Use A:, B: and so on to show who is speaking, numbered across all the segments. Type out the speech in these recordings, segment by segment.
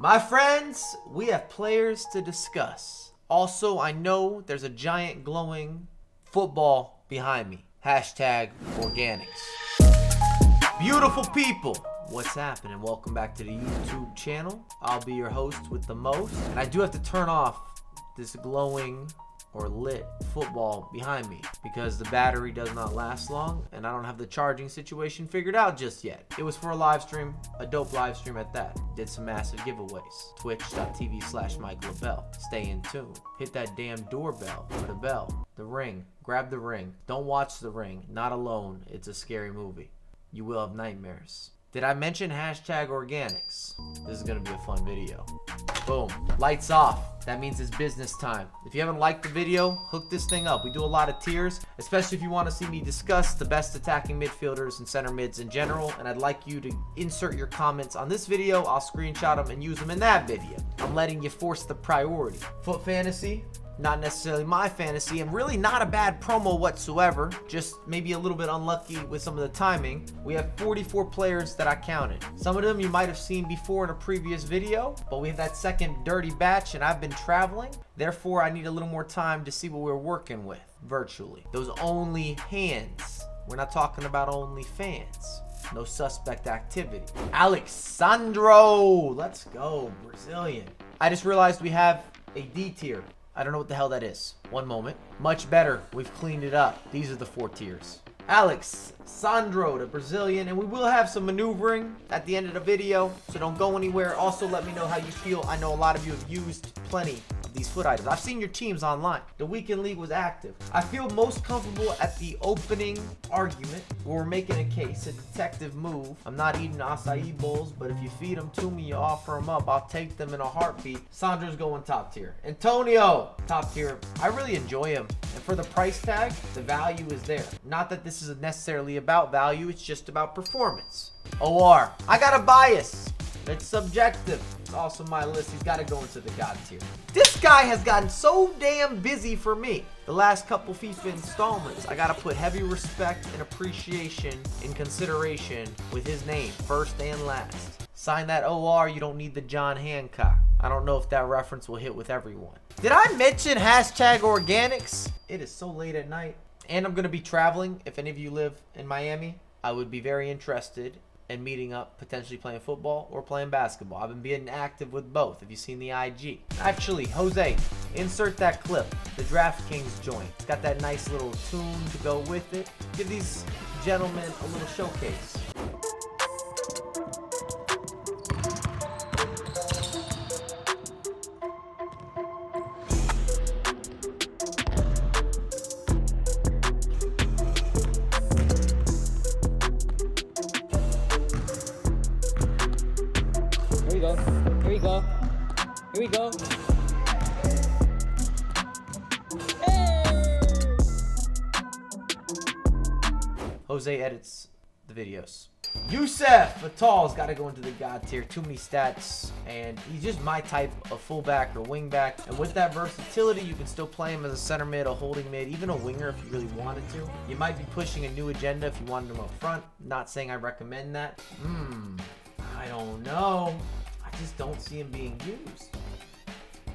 A: My friends, we have players to discuss. Also, I know there's a giant glowing football behind me. Hashtag organics. Beautiful people, what's happening? Welcome back to the YouTube channel. I'll be your host with the most. And I do have to turn off this glowing or lit football behind me because the battery does not last long and I don't have the charging situation figured out just yet. It was for a live stream, a dope live stream at that. Did some massive giveaways. Twitch.tv/LaBelle. Stay in tune. Hit that damn doorbell or the bell, the ring. Grab the ring. Don't watch The Ring. Not alone. It's a scary movie. You will have nightmares. Did I mention hashtag organics? This is gonna be a fun video. Boom. Lights off. That means it's business time. If you haven't liked the video, hook this thing up. We do a lot of tiers, especially if you want to see me discuss the best attacking midfielders and center mids in general, and I'd like you to insert your comments on this video. I'll screenshot them and use them in that video. I'm letting you force the priority. FUT fantasy. Not necessarily my fantasy, and really not a bad promo whatsoever, just maybe a little bit unlucky with some of the timing. We have 44 players that I counted. Some of them you might have seen before in a previous video, but we have that second dirty batch and I've been traveling. Therefore, I need a little more time to see what we're working with virtually. Those only hands. We're not talking about only fans. No suspect activity. Alexandro, let's go, Brazilian. I just realized we have a D tier. I don't know what the hell that is. One moment. Much better. We've cleaned it up. These are the 4 tiers. Alex Sandro, the Brazilian, and we will have some maneuvering at the end of the video, so don't go anywhere. Also, let me know how you feel. I know a lot of you have used plenty of these FUT items. I've seen your teams online. The weekend league was active. I feel most comfortable at the opening argument where we're making a case, a detective move. I'm not eating acai bowls, but if you feed them to me, you offer them up, I'll take them in a heartbeat. Sandro's going top tier. Antonio, top tier. I really enjoy him. And for the price tag, the value is there. Not that this is necessarily about value, it's just about performance. OR, I got a bias. It's subjective. It's also my list. He's got to go into the God tier. This guy has gotten so damn busy for me. The last couple FIFA installments, I got to put heavy respect and appreciation in consideration with his name, first and last. Sign that OR, you don't need the John Hancock. I don't know if that reference will hit with everyone. Did I mention hashtag organics? It is so late at night. And I'm going to be traveling. If any of you live in Miami, I would be very interested in meeting up, potentially playing football or playing basketball. I've been being active with both. Have you seen the IG? Actually, Jose, insert that clip. The DraftKings joint. It's got that nice little tune to go with it. Give these gentlemen a little showcase.
B: Here we go. Here we go. Hey!
A: Jose edits the videos. Youssef Fatal's got to go into the God tier. Too many stats, and he's just my type of fullback or wingback. And with that versatility, you can still play him as a center mid, a holding mid, even a winger if you really wanted to. You might be pushing a new agenda if you wanted him up front. Not saying I recommend that. I don't know. I just don't see him being used.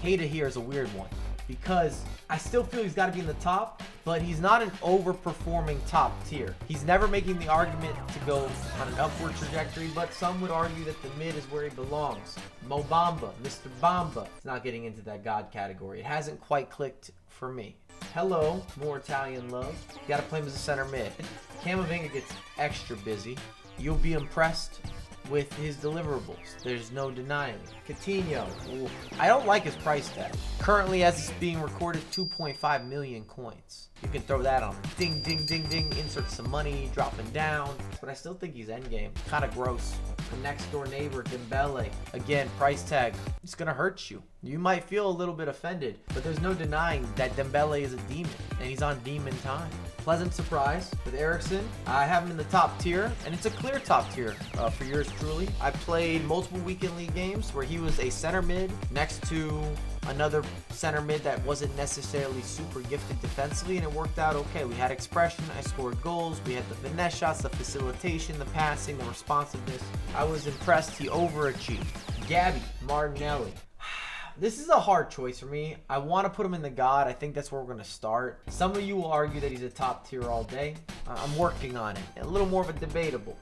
A: Keita here is a weird one because I still feel he's got to be in the top, but he's not an overperforming top tier. He's never making the argument to go on an upward trajectory, but some would argue that the mid is where he belongs. Mo Bamba, Mr. Bamba, is not getting into that God category. It hasn't quite clicked for me. Hello, more Italian love. You got to play him as a center mid. Camavinga gets extra busy. You'll be impressed with his deliverables. There's no denying it. Coutinho, ooh, I don't like his price tag. Currently, as it's being recorded, 2.5 million coins. You can throw that on. Ding, ding, ding, ding. Insert some money, dropping down. But I still think he's endgame. Kind of gross. The next door neighbor, Dembele. Again, price tag. It's going to hurt you. You might feel a little bit offended, but there's no denying that Dembele is a demon, and he's on demon time. Pleasant surprise with Eriksen. I have him in the top tier, and it's a clear top tier for yours truly. I played multiple weekend league games where he was a center mid next to another center mid that wasn't necessarily super gifted defensively, and it worked out okay. We had expression, I scored goals, we had the finesse shots, the facilitation, the passing, the responsiveness. I was impressed. He overachieved. Gabby Martinelli. This is a hard choice for me. I want to put him in the God. I think that's where we're going to start. Some of you will argue that he's a top tier all day. I'm working on it. A little more of a debatable.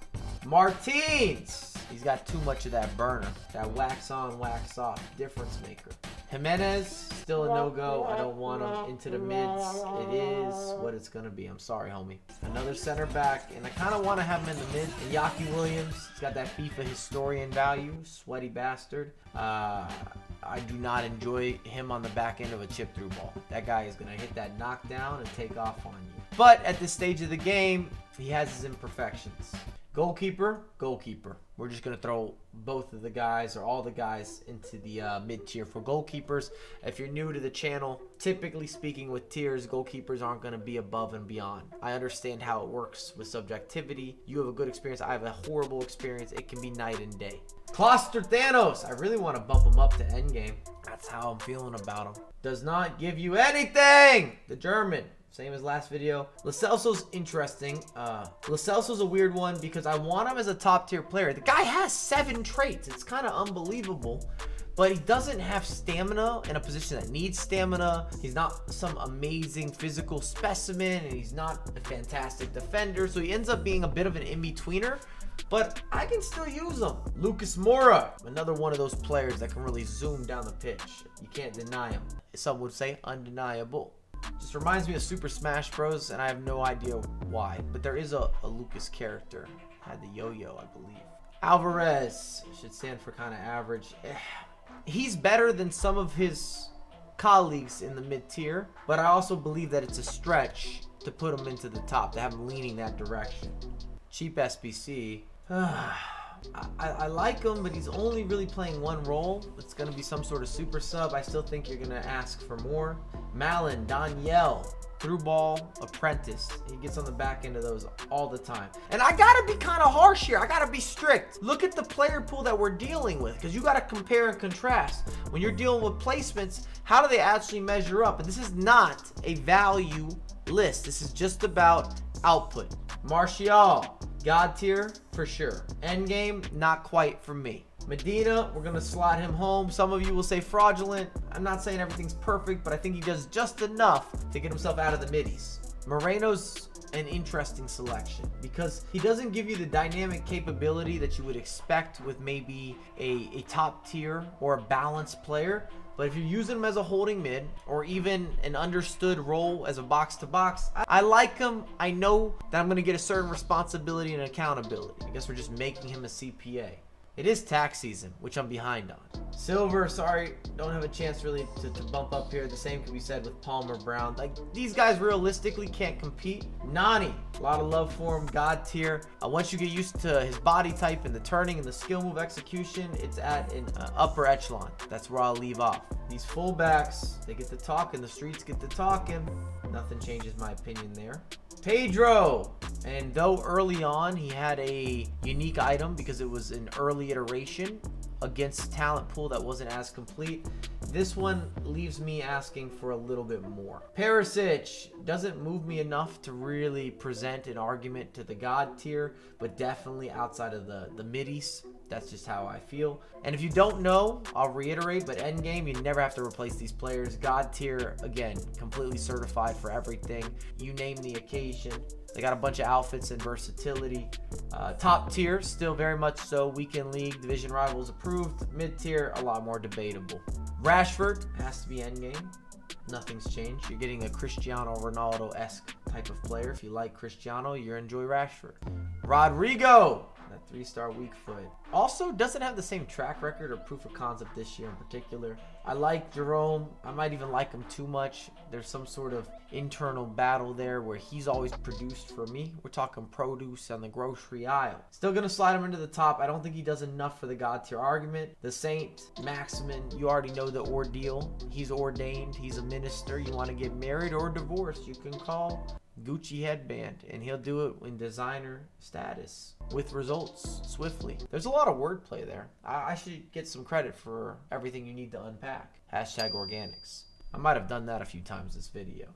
A: Martins. He's got too much of that burner. That wax on, wax off. Difference maker. Jimenez, still a no-go. I don't want him into the mids. It is what it's going to be. I'm sorry, homie. Another center back, and I kind of want to have him in the mid. Yaki Williams, he's got that FIFA historian value. Sweaty bastard. I do not enjoy him on the back end of a chip-through ball. That guy is going to hit that knockdown and take off on you. But at this stage of the game, he has his imperfections. Goalkeeper, goalkeeper. We're just going to throw both of the guys or all the guys into the mid-tier for goalkeepers. If you're new to the channel, typically speaking with tiers, goalkeepers aren't going to be above and beyond. I understand how it works with subjectivity. You have a good experience. I have a horrible experience. It can be night and day. Kloster Thanos. I really want to bump him up to endgame. That's how I'm feeling about him. Does not give you anything. The German. Same as last video. Lo Celso's interesting. Lo Celso's a weird one because I want him as a top tier player. The guy has 7 traits. It's kind of unbelievable. But he doesn't have stamina in a position that needs stamina. He's not some amazing physical specimen, and he's not a fantastic defender. So he ends up being a bit of an in-betweener. But I can still use him. Lucas Moura, another one of those players that can really zoom down the pitch. You can't deny him. Some would say undeniable. Just reminds me of Super Smash Bros. And I have no idea why. But there is a Lucas character. Had the yo-yo, I believe. Alvarez should stand for kind of average. He's better than some of his colleagues in the mid-tier. But I also believe that it's a stretch to put him into the top, to have him leaning that direction. Cheap SBC. I like him, but he's only really playing one role. It's going to be some sort of super sub. I still think you're going to ask for more. Malin, Danielle, through ball, apprentice. He gets on the back end of those all the time. And I got to be kind of harsh here. I got to be strict. Look at the player pool that we're dealing with, because you got to compare and contrast. When you're dealing with placements, how do they actually measure up? And this is not a value list. This is just about output. Martial. God tier, for sure. Endgame, not quite for me. Medina, we're going to slot him home. Some of you will say fraudulent. I'm not saying everything's perfect, but I think he does just enough to get himself out of the middies. Moreno's an interesting selection because he doesn't give you the dynamic capability that you would expect with maybe a top tier or a balanced player. But if you're using him as a holding mid or even an understood role as a box-to-box, I like him. I know that I'm going to get a certain responsibility and accountability. I guess we're just making him a CPA. It is tax season, which I'm behind on. Silver, sorry, don't have a chance really to bump up here. The same can be said with Palmer, Brown. Like, these guys realistically can't compete. Nani, a lot of love for him, God tier. Once you get used to his body type and the turning and the skill move execution, it's at an upper echelon. That's where I'll leave off. These fullbacks, they get to talking. The streets get to talking. Nothing changes my opinion there. Pedro, and though early on he had a unique item because it was an early iteration against talent pool that wasn't as complete, this one leaves me asking for a little bit more. Perisic doesn't move me enough to really present an argument to the God tier, but definitely outside of the middies. That's just how I feel. And if you don't know, I'll reiterate, but endgame, you never have to replace these players. God tier, again, completely certified for everything. You name the occasion. They got a bunch of outfits and versatility. Top tier, still very much so. Weekend league, division rivals approved. Mid tier, a lot more debatable. Rashford has to be endgame. Nothing's changed. You're getting a Cristiano Ronaldo-esque type of player. If you like Cristiano, you'll enjoy Rashford. Rodrigo, that 3-star weak foot. Also doesn't have the same track record or proof of concept this year in particular. I like Jerome. I might even like him too much. There's some sort of internal battle there where he's always produced for me. We're talking produce on the grocery aisle. Still going to slide him into the top. I don't think he does enough for the God tier argument. The Saint, Maximin, you already know the ordeal. He's ordained. He's a minister. You want to get married or divorced, you can call Gucci headband, and he'll do it in designer status with results swiftly. There's a lot of wordplay there. I should get some credit for everything you need to unpack. Hashtag organics. I might have done that a few times this video.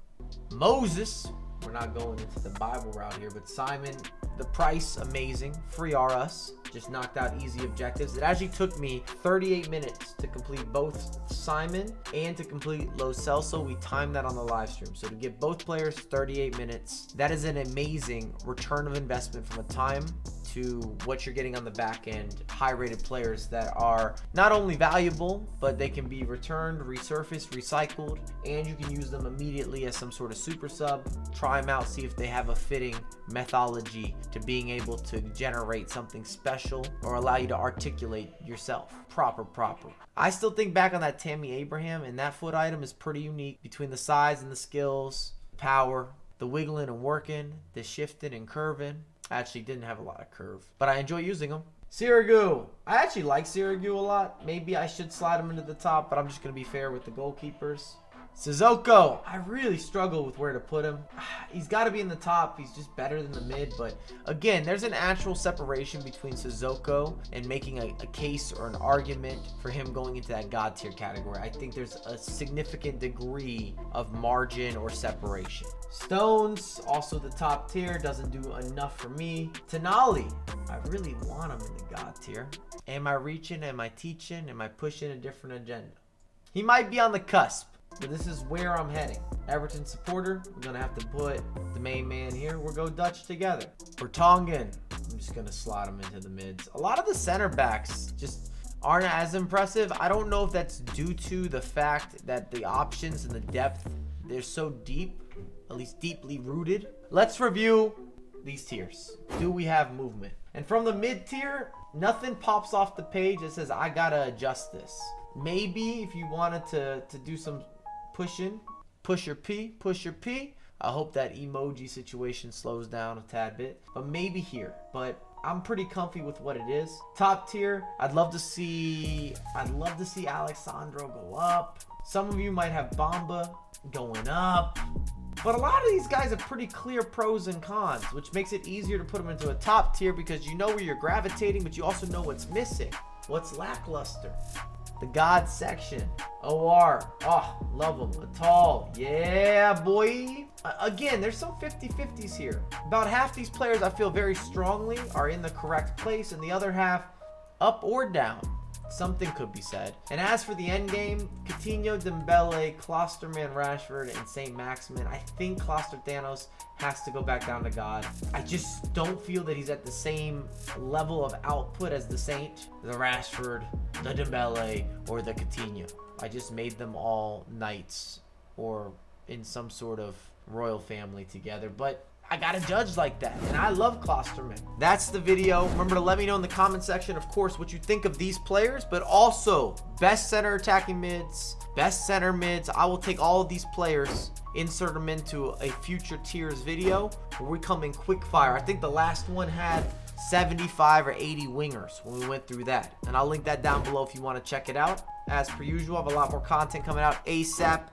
A: Moses, we're not going into the Bible route here, but Simon, The price, amazing. Free RS. Just knocked out easy objectives. It actually took me 38 minutes to complete both Simon and to complete Lo Celso. We timed that on the live stream. So to get both players 38 minutes, that is an amazing return of investment from a time to what you're getting on the back end. High rated players that are not only valuable, but they can be returned, resurfaced, recycled, and you can use them immediately as some sort of super sub. Try them out, see if they have a fitting methodology to being able to generate something special or allow you to articulate yourself. Proper. I still think back on that Tammy Abraham, and that foot item is pretty unique between the size and the skills, power, the wiggling and working, the shifting and curving. I actually didn't have a lot of curve, but I enjoy using them. Sirigu. I actually like Sirigu a lot. Maybe I should slide him into the top, but I'm just going to be fair with the goalkeepers. Sissoko. I really struggle with where to put him. He's got to be in the top. He's just better than the mid. But again, there's an actual separation between Sissoko and making a case or an argument for him going into that God tier category. I think there's a significant degree of margin or separation. Stones, also the top tier, doesn't do enough for me. Tenali, I really want him in the God tier. Am I reaching? Am I teaching? Am I pushing a different agenda? He might be on the cusp, but this is where I'm heading. Everton supporter, we're going to have to put the main man here. We'll go Dutch together. Vertonghen, I'm just going to slot him into the mids. A lot of the center backs just aren't as impressive. I don't know if that's due to the fact that the options and the depth, they're so deep, at least deeply rooted. Let's review these tiers. Do we have movement? And from the mid tier, nothing pops off the page that says I gotta adjust this. Maybe if you wanted to do some pushing, push your P. I hope that emoji situation slows down a tad bit, but maybe here. But I'm pretty comfy with what it is. Top tier, I'd love to see Alexandro go up. Some of you might have Bamba going up. But a lot of these guys have pretty clear pros and cons, which makes it easier to put them into a top tier because you know where you're gravitating, but you also know what's missing, what's lackluster. The God section. OR. Oh, love them. Atal. Yeah, boy. Again, there's some 50-50s here. About half these players I feel very strongly are in the correct place, and the other half up or down. Something could be said. And as for the end game, Coutinho, Dembele, Klosterman, Rashford, and St. Maximin, I think Thanos has to go back down to God. I just don't feel that he's at the same level of output as the Saint, the Rashford, the Dembele, or the Coutinho. I just made them all knights or in some sort of royal family together. But I gotta judge like that, and I love Klosterman. That's the video. Remember to let me know in the comment section, of course, what you think of these players, but also best center attacking mids, best center mids. I will take all of these players, insert them into a future tiers video where we come in quick fire. I think the last one had 75 or 80 wingers when we went through that, and I'll link that down below if you want to check it out. As per usual, I have a lot more content coming out ASAP.